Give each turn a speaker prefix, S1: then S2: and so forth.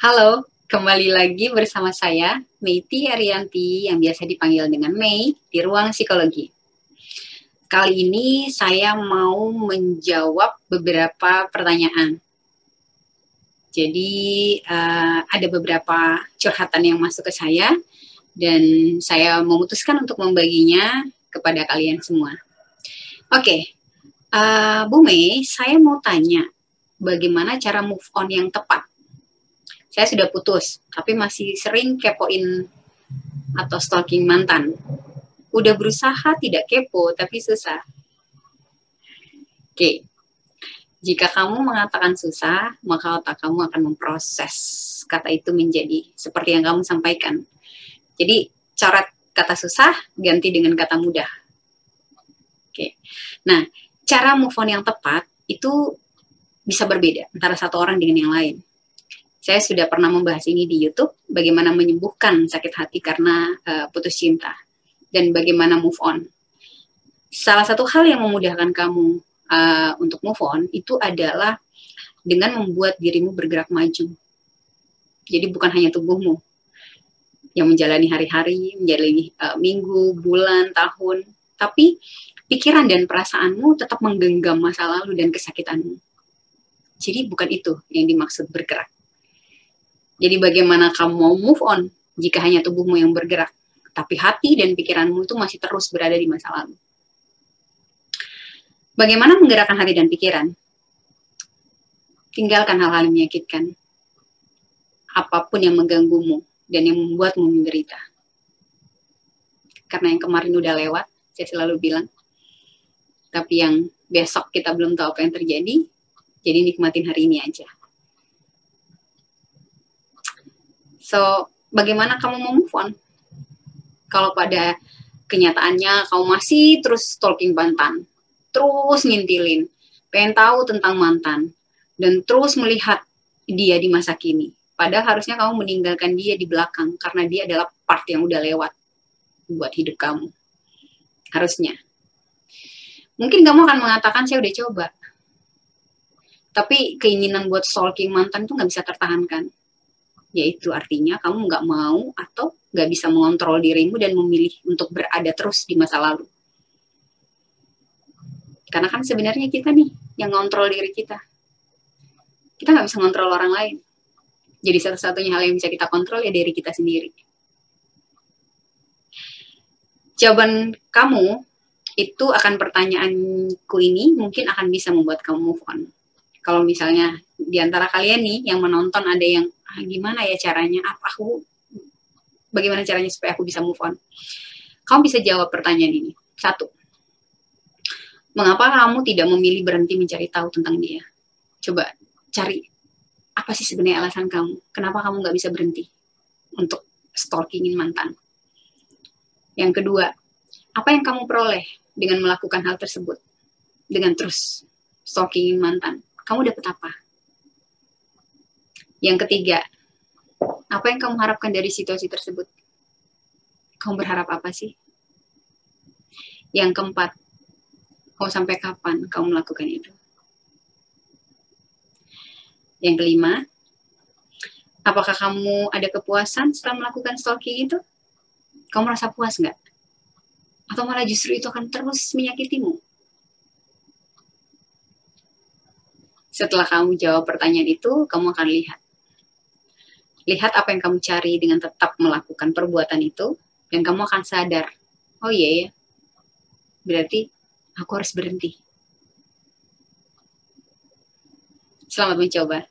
S1: Halo, kembali lagi bersama saya, Meiti Arianti, yang biasa dipanggil dengan Mei, di Ruang Psikologi. Kali ini saya mau menjawab beberapa pertanyaan. Jadi, ada beberapa curhatan yang masuk ke saya, dan saya memutuskan untuk membaginya kepada kalian semua. Oke, Bu Mei, saya mau tanya, bagaimana cara move on yang tepat? Saya sudah putus, tapi masih sering kepoin atau stalking mantan. Udah berusaha tidak kepo, tapi susah. Oke, jika kamu mengatakan susah, maka otak kamu akan memproses kata itu menjadi seperti yang kamu sampaikan. Jadi, coret kata susah, ganti dengan kata mudah. Oke, nah, cara move on yang tepat itu bisa berbeda antara satu orang dengan yang lain. Saya sudah pernah membahas ini di YouTube, bagaimana menyembuhkan sakit hati karena putus cinta, dan bagaimana move on. Salah satu hal yang memudahkan kamu untuk move on, itu adalah dengan membuat dirimu bergerak maju. Jadi bukan hanya tubuhmu yang menjalani hari-hari, menjalani minggu, bulan, tahun, tapi pikiran dan perasaanmu tetap menggenggam masa lalu dan kesakitanmu. Jadi bukan itu yang dimaksud bergerak. Jadi bagaimana kamu mau move on jika hanya tubuhmu yang bergerak, tapi hati dan pikiranmu itu masih terus berada di masa lalu. Bagaimana menggerakkan hati dan pikiran? Tinggalkan hal-hal yang menyakitkan. Apapun yang mengganggumu dan yang membuatmu menderita. Karena yang kemarin udah lewat, saya selalu bilang. Tapi yang besok kita belum tahu apa yang terjadi, jadi nikmatin hari ini aja. So, bagaimana kamu mau move on? Kalau pada kenyataannya kamu masih terus stalking mantan, terus ngintilin, pengen tahu tentang mantan, dan terus melihat dia di masa kini. Padahal harusnya kamu meninggalkan dia di belakang, karena dia adalah part yang udah lewat buat hidup kamu. Harusnya. Mungkin kamu akan mengatakan, saya udah coba. Tapi keinginan buat stalking mantan itu nggak bisa tertahankan. Yaitu artinya kamu nggak mau atau nggak bisa mengontrol dirimu dan memilih untuk berada terus di masa lalu. Karena kan sebenarnya kita nih yang ngontrol diri kita. Kita nggak bisa ngontrol orang lain. Jadi satu-satunya hal yang bisa kita kontrol ya diri kita sendiri. Jawaban kamu itu akan pertanyaanku ini mungkin akan bisa membuat kamu move on. Kalau misalnya di antara kalian nih yang menonton ada yang gimana ya caranya, bagaimana caranya supaya aku bisa move on? Kamu bisa jawab pertanyaan ini. 1. Mengapa kamu tidak memilih berhenti mencari tahu tentang dia? Coba cari, apa sih sebenarnya alasan kamu? Kenapa kamu nggak bisa berhenti untuk stalkingin mantan? Yang kedua, apa yang kamu peroleh dengan melakukan hal tersebut? Dengan terus stalkingin mantan, kamu dapat apa? Yang ketiga, apa yang kamu harapkan dari situasi tersebut? Kamu berharap apa sih? Yang keempat, kamu sampai kapan kamu melakukan itu? Yang kelima, apakah kamu ada kepuasan setelah melakukan stalking itu? Kamu merasa puas nggak? Atau malah justru itu akan terus menyakitimu? Setelah kamu jawab pertanyaan itu, kamu akan lihat. Lihat apa yang kamu cari dengan tetap melakukan perbuatan itu, dan kamu akan sadar, oh iya ya, berarti aku harus berhenti. Selamat mencoba.